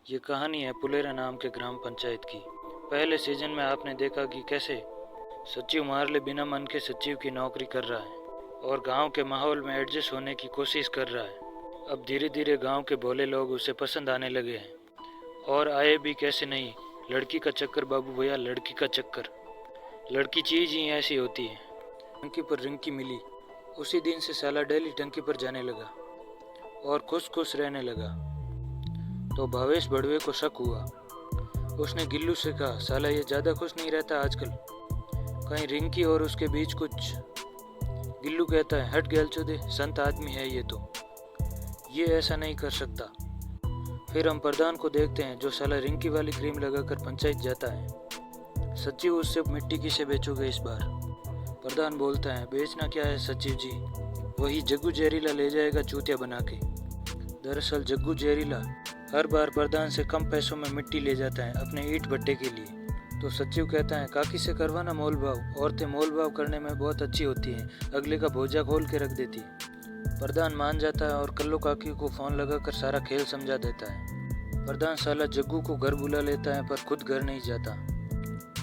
ये कहानी है पुलेरा नाम के ग्राम पंचायत की। पहले सीजन में आपने देखा कि कैसे सचिव मारले बिना मन के सचिव की नौकरी कर रहा है और गांव के माहौल में एडजस्ट होने की कोशिश कर रहा है। अब धीरे धीरे गांव के भोले लोग उसे पसंद आने लगे हैं और आए भी कैसे नहीं। लड़की का चक्कर बाबू भैया, लड़की का चक्कर। लड़की चीज ही ऐसी होती है। टंकी पर रिंकी मिली, उसी दिन से साला डेली टंकी पर जाने लगा और खुश खुश रहने लगा। तो भावेश बड़वे को शक हुआ। उसने गिल्लू से कहा, साला ये ज़्यादा खुश नहीं रहता आजकल, कहीं रिंकी और उसके बीच कुछ। गिल्लू कहता है, हट गैल चौधे, संत आदमी है ये ऐसा नहीं कर सकता। फिर हम प्रधान को देखते हैं जो साला रिंकी वाली क्रीम लगाकर पंचायत जाता है। सचिव उससे मिट्टी किसे बेचोगे इस बार? प्रधान बोलता है, बेचना क्या है सचिव जी, वही जग्गू जहरीला ले जाएगा चूतिया बना के। दरअसल जग्गू जहरीला हर बार प्रधान से कम पैसों में मिट्टी ले जाता है अपने ईंट भट्टे के लिए। तो सचिव कहता है, काकी से करवाना मोल भाव, औरतें मोल भाव करने में बहुत अच्छी होती हैं, अगले का भोजा खोल के रख देती है। प्रधान मान जाता है और कल्लू काकी को फ़ोन लगाकर सारा खेल समझा देता है। प्रधान साला जग्गू को घर बुला लेता है पर खुद घर नहीं जाता।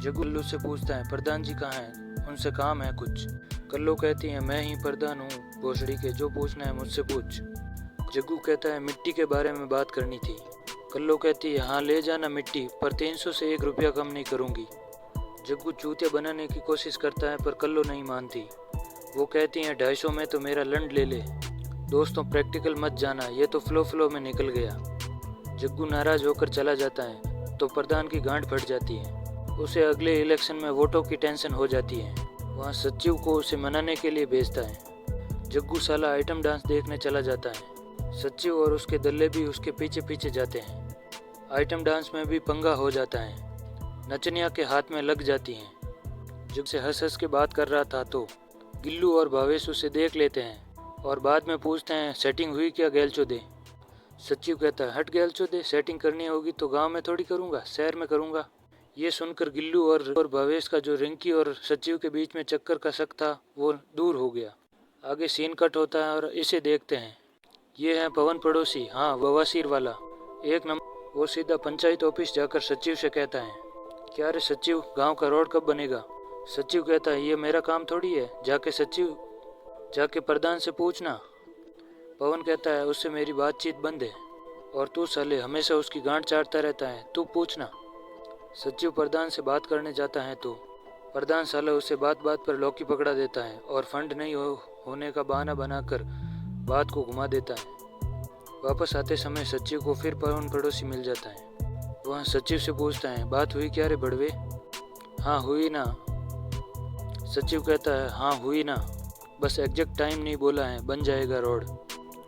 जग्गू कल्लू से पूछता है, प्रधान जी कहाँ हैं, उनसे काम है कुछ। कल्लू कहती है, मैं ही प्रधान हूँ भोसड़ी के, जो पूछना है मुझसे पूछ। जग्गू कहता है, मिट्टी के बारे में बात करनी थी। कल्लो कहती है, हाँ ले जाना मिट्टी, पर 300 से 1 रुपया कम नहीं करूँगी। जग्गू चूतिया बनाने की कोशिश करता है पर कल्लो नहीं मानती। वो कहती हैं, 250 में तो मेरा लंड ले ले। दोस्तों प्रैक्टिकल मत जाना, ये तो फ्लो में निकल गया। जग्गू नाराज होकर चला जाता है तो प्रधान की गांठ फट जाती है। उसे अगले इलेक्शन में वोटों की टेंशन हो जाती है। वहाँ सचिव को उसे मनाने के लिए भेजता है। जग्गू साला आइटम डांस देखने चला जाता है। सचिव और उसके दल्ले भी उसके पीछे पीछे जाते हैं। आइटम डांस में भी पंगा हो जाता है, नचनिया के हाथ में लग जाती हैं। जब से हंस हंस के बात कर रहा था तो गिल्लू और भावेश उसे देख लेते हैं और बाद में पूछते हैं, सेटिंग हुई क्या गैलचोदे? सचिव कहता है, हट गैलचोदे, सेटिंग करनी होगी तो गांव में थोड़ी करूंगा, शहर में करूंगा। ये सुनकर गिल्लू और भावेश का जो रिंकी और सचिव के बीच में चक्कर का शक था वो दूर हो गया। आगे सीन कट होता है और इसे देखते हैं। ये है पवन पड़ोसी, हाँ बवासीर वाला, एक नंबर। वो सीधा पंचायत ऑफिस जाकर सचिव से कहता है, क्या रे सचिव, गांव का रोड कब बनेगा? सचिव कहता है, ये मेरा काम थोड़ी है, जाके प्रधान से पूछना। पवन कहता है, उससे मेरी बातचीत बंद है और तू साले हमेशा उसकी गांठ चाटता रहता है, तू पूछना। सचिव प्रधान से बात करने जाता है तो प्रधान साला उसे बात बात पर लौकी पकड़ा देता है और फंड नहीं होने का बहाना बनाकर बात को घुमा देता है। वापस आते समय सचिव को फिर पवन पड़ोसी मिल जाता है। वह सचिव से पूछता है, बात हुई क्या रे बड़वे? हाँ हुई ना। सचिव कहता है, हाँ हुई ना, बस एग्जैक्ट टाइम नहीं बोला है, बन जाएगा रोड।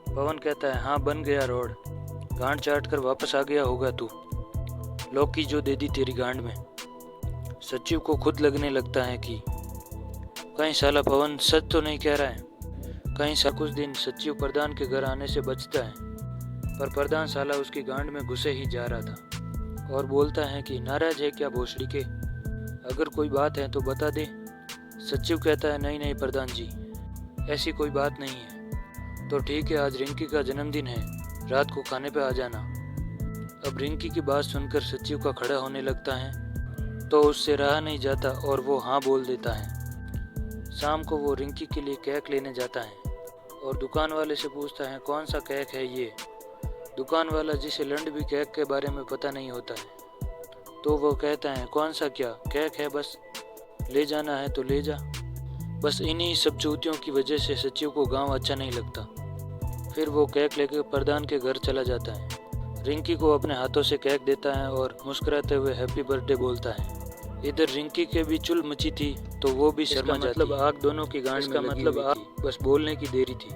पवन कहता है, हाँ बन गया रोड, गांड चाट कर वापस आ गया होगा तू, लौकी जो दे दी तेरी गांड में। सचिव को खुद लगने लगता है कि कहीं साला पवन सच तो नहीं कह रहा है। कहीं सा कुछ दिन सचिव प्रधान के घर आने से बचता है पर प्रधान साला उसकी गांड में घुसे ही जा रहा था और बोलता है कि नाराज है क्या भोसड़ी के, अगर कोई बात है तो बता दे। सचिव कहता है, नहीं नहीं प्रधान जी, ऐसी कोई बात नहीं है। तो ठीक है, आज रिंकी का जन्मदिन है, रात को खाने पे आ जाना। अब रिंकी की बात सुनकर सचिव का खड़ा होने लगता है तो उससे रहा नहीं जाता और वो हाँ बोल देता है। शाम को वो रिंकी के लिए केक लेने जाता है और दुकान वाले से पूछता है, कौन सा केक है ये? दुकान वाला, जिसे लंड भी केक के बारे में पता नहीं होता है, तो वो कहता है, कौन सा क्या केक है, बस ले जाना है तो ले जा। बस इन्हीं सब चूतियों की वजह से सचिव को गांव अच्छा नहीं लगता। फिर वो केक लेकर प्रधान के घर चला जाता है। रिंकी को अपने हाथों से केक देता है और मुस्कुराते हुए हैप्पी बर्थडे बोलता है। इधर रिंकी के भी चुल मची थी तो वो भी शर्मा जाती। मतलब आग दोनों की गांड में लगी हुई थी, बस बोलने की देरी थी।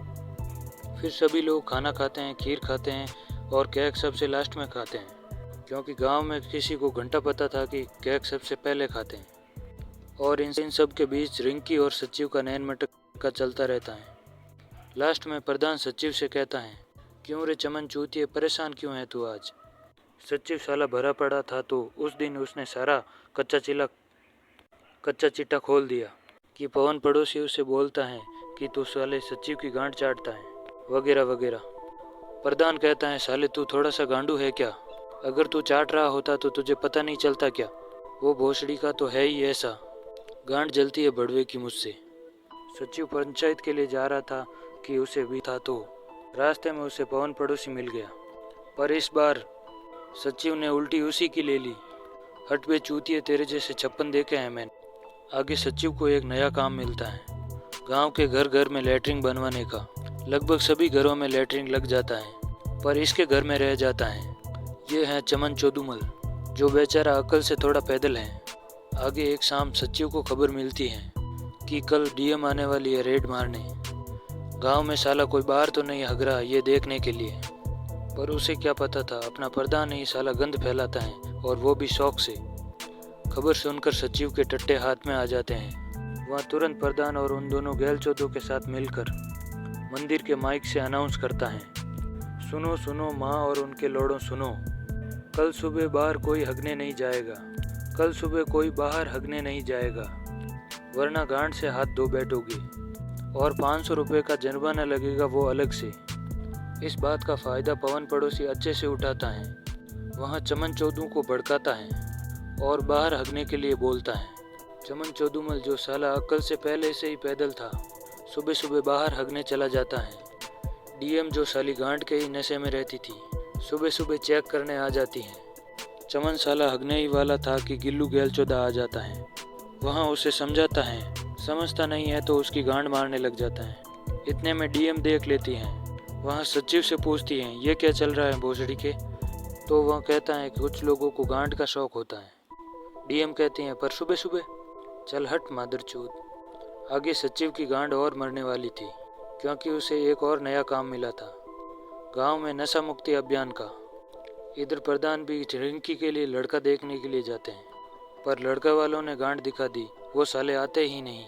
फिर सभी लोग खाना खाते हैं, खीर खाते हैं और केक सबसे लास्ट में खाते हैं, क्योंकि गांव में किसी को घंटा पता था कि केक सबसे पहले खाते हैं। और इन सब के बीच रिंकी और सचिव का नैन मटक का चलता रहता है। लास्ट में प्रधान सचिव से कहता है, क्यों रे चमन चूतिए, परेशान क्यों है तू आज? सचिव साला भरा पड़ा था तो उस दिन उसने सारा कच्चा चिट्टा खोल दिया कि पवन पड़ोसी उसे बोलता है कि तू साले सचिव की गांठ चाटता है वगैरह वगैरह। प्रधान कहता है, साले तू थोड़ा सा गांडू है क्या? अगर तू चाट रहा होता तो तुझे पता नहीं चलता क्या? वो भोसड़ी का तो है ही ऐसा। गांठ जलती है बड़वे की मुझसे। सचिव पंचायत के लिए जा रहा था कि उसे भी था तो रास्ते में उसे पवन पड़ोसी मिल गया। पर इस बार सचिव ने उल्टी उसी की ले ली। हट बे चूतिए, तेरे जैसे 56 देखे हैं मैंने। आगे सचिव को एक नया काम मिलता है, गांव के घर घर में लैट्रिन बनवाने का। लगभग सभी घरों में लैट्रिन लग जाता है, पर इसके घर में रह जाता है। ये है चमन चोदुमल, जो बेचारा अकल से थोड़ा पैदल है। आगे एक शाम सचिव को खबर मिलती है कि कल डीएम आने वाली है रेड मारने। गांव में साला कोई बाहर तो नहीं हग रहा ये देखने के लिए। पर उसे क्या पता था, अपना प्रधान ही साला गंद फैलाता है, और वो भी शौक से। खबर सुनकर सचिव के टट्टे हाथ में आ जाते हैं। वह तुरंत प्रधान और उन दोनों गैलचोदों के साथ मिलकर मंदिर के माइक से अनाउंस करता है, सुनो सुनो माँ और उनके लोड़ों सुनो, कल सुबह बाहर कोई हगने नहीं जाएगा। कल सुबह कोई बाहर हगने नहीं जाएगा, वरना गांठ से हाथ धो बैठोगे, और 500 रुपये का जुर्माना लगेगा, वो अलग से। इस बात का फ़ायदा पवन पड़ोसी अच्छे से उठाता है। वहाँ चमन चौधू को भड़काता है और बाहर हगने के लिए बोलता है। चमन चौधुमल, जो साला अक्ल से पहले से ही पैदल था, सुबह सुबह बाहर हगने चला जाता है। डीएम, जो साली गांठ के ही नशे में रहती थी, सुबह सुबह चेक करने आ जाती है। चमन साला हगने ही वाला था कि गिल्लू गैलचोदा आ जाता है। वहाँ उसे समझाता है, समझता नहीं है तो उसकी गांड मारने लग जाता है। इतने में डीएम देख लेती हैं। वहाँ सचिव से पूछती हैं, ये क्या चल रहा है भोसड़ी के? तो वह कहता है कि कुछ लोगों को गांड का शौक होता है। डीएम कहती हैं, पर सुबह सुबह? चल हट मादरचोद। आगे सचिव की गांड और मरने वाली थी, क्योंकि उसे एक और नया काम मिला था, गांव में नशा मुक्ति अभियान का। इधर प्रधान भी रिंकी के लिए लड़का देखने के लिए जाते हैं, पर लड़का वालों ने गांड दिखा दी, वो साले आते ही नहीं।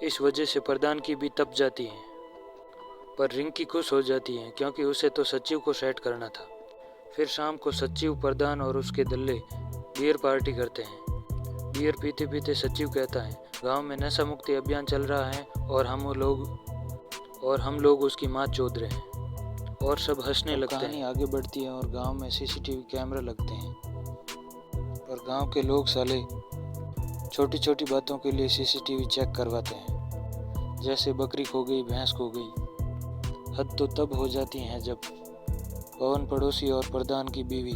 इस वजह से प्रधान की भी तप जाती है, पर रिंकी खुश हो जाती है, क्योंकि उसे तो सचिव को सेट करना था। फिर शाम को सचिव, प्रधान और उसके दल्ले बियर पार्टी करते हैं। बियर पीते पीते सचिव कहता है, गांव में नशा मुक्ति अभियान चल रहा है और हम लोग उसकी माँ चोद रहे हैं। और सब हंसने लगते हैं। कहानी आगे बढ़ती है और गांव में सीसीटीवी कैमरा लगते हैं, पर गांव के लोग साले छोटी छोटी बातों के लिए सीसीटीवी चेक करवाते हैं, जैसे बकरी खो गई, भैंस खो गई। हद तो तब हो जाती है जब पवन पड़ोसी और प्रधान की बीवी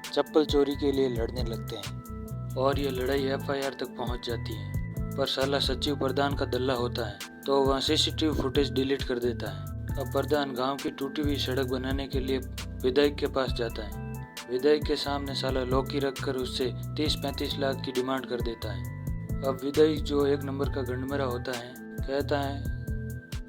चप्पल चोरी के लिए लड़ने लगते हैं, और ये लड़ाई एफआईआर तक पहुंच जाती है। पर साला सचिव प्रधान का दल्ला होता है, तो वह सीसीटीवी फुटेज डिलीट कर देता है। अब प्रधान गांव की टूटी हुई सड़क बनाने के लिए विधायक के पास जाता है। विधायक के सामने साला लौकी रखकर उससे 30-35 लाख की डिमांड कर देता है। अब विधायक, जो एक नंबर का गंडमरा होता है,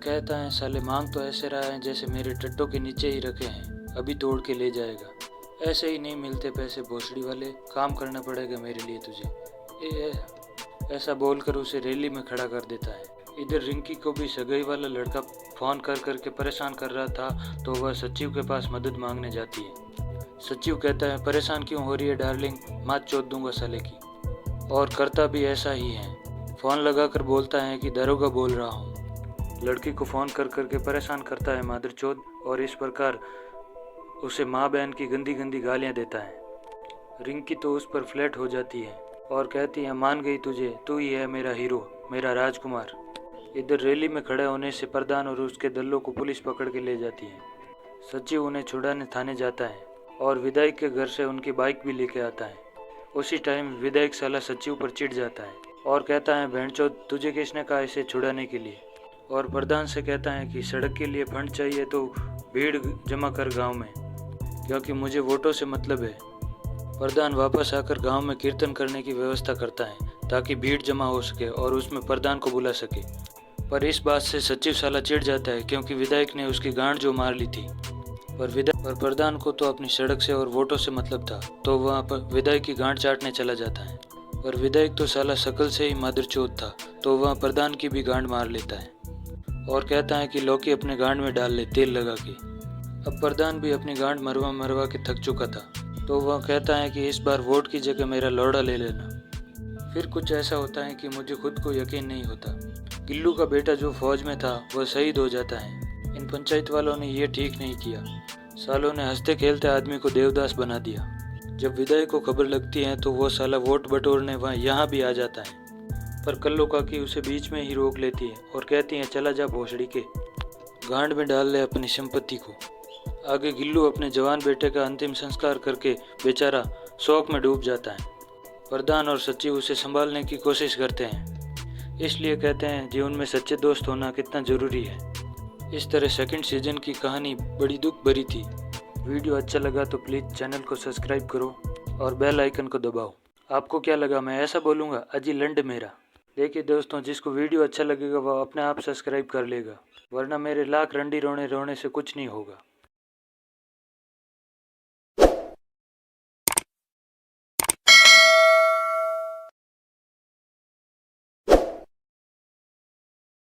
कहता है साले मांग तो ऐसे रहा है जैसे मेरे टट्टों के नीचे ही रखे हैं, अभी तोड़ के ले जाएगा। ऐसे ही नहीं मिलते पैसे भोसड़ी वाले, काम करना पड़ेगा मेरे लिए तुझे। ऐसा बोलकर उसे रैली में खड़ा कर देता है। इधर रिंकी को भी सगाई वाला लड़का फोन कर करके परेशान कर रहा था, तो वह सचिव के पास मदद मांगने जाती है। सचिव कहता है, परेशान क्यों हो रही है डार्लिंग, मात चोद दूंगा साले की। और करता भी ऐसा ही है। फ़ोन लगाकर बोलता है कि दरोगा बोल रहा हूँ। लड़की को फ़ोन कर करके परेशान करता है मादरचोद, और इस प्रकार उसे माँ बहन की गंदी गंदी गालियाँ देता है। रिंकी तो उस पर फ्लैट हो जाती है और कहती है, मान गई तुझे, तू ही है मेरा हीरो, मेरा राजकुमार। इधर रैली में खड़े होने से प्रधान और उसके दलों को पुलिस पकड़ के ले जाती है। सचिव उन्हें छुड़ाने थाने जाता है और विधायक के घर से उनकी बाइक भी लेके आता है। उसी टाइम विधायक साला सचिव पर चिढ़ जाता है और कहता है, भेंटचोद, तुझे किसने कहा इसे छुड़ाने के लिए? और प्रधान से कहता है कि सड़क के लिए फंड चाहिए तो भीड़ जमा कर गाँव में, क्योंकि मुझे वोटों से मतलब है। प्रधान वापस आकर गांव में कीर्तन करने की व्यवस्था करता है, ताकि भीड़ जमा हो सके और उसमें प्रधान को बुला सके। पर इस बात से सचिव साला चिढ़ जाता है, क्योंकि विधायक ने उसकी गांड जो मार ली थी। पर प्रधान को तो अपनी सड़क से और वोटों से मतलब था, तो वहाँ पर विधायक की गांड चाटने चला जाता है। पर विधायक तो साला शकल से ही मादरचोद था, तो वह प्रधान की भी गांड मार लेता है और कहता है कि लौकी अपने गांड में डाल ले तेल लगा के। अब प्रधान भी अपनी गांड मरवा के थक चुका था, तो वह कहता है कि इस बार वोट की जगह मेरा लौड़ा ले लेना। फिर कुछ ऐसा होता है कि मुझे खुद को यकीन नहीं होता। गिल्लू का बेटा जो फौज में था वह शहीद हो जाता है। इन पंचायत वालों ने ये ठीक नहीं किया। सालों ने हंसते खेलते आदमी को देवदास बना दिया। जब विदाई को खबर लगती है तो वो साला वोट बटोरने वहाँ यहाँ भी आ जाता है, पर कल्लू काकी उसे बीच में ही रोक लेती है और कहती है चला जा भोसड़ी के, गांड में डाल ले अपनी संपत्ति को। आगे गिल्लू अपने जवान बेटे का अंतिम संस्कार करके बेचारा शोक में डूब जाता है। प्रधान और सचिव उसे संभालने की कोशिश करते हैं, इसलिए कहते हैं जीवन में सच्चे दोस्त होना कितना ज़रूरी है। इस तरह सेकंड सीजन की कहानी बड़ी दुख भरी थी। वीडियो अच्छा लगा तो प्लीज़ चैनल को सब्सक्राइब करो और बेल आइकन को दबाओ। आपको क्या लगा, मैं ऐसा बोलूँगा अजी लंड मेरा। देखिए दोस्तों, जिसको वीडियो अच्छा लगेगा वह अपने आप सब्सक्राइब कर लेगा, वरना मेरे लाख रंडी रोने से कुछ नहीं होगा।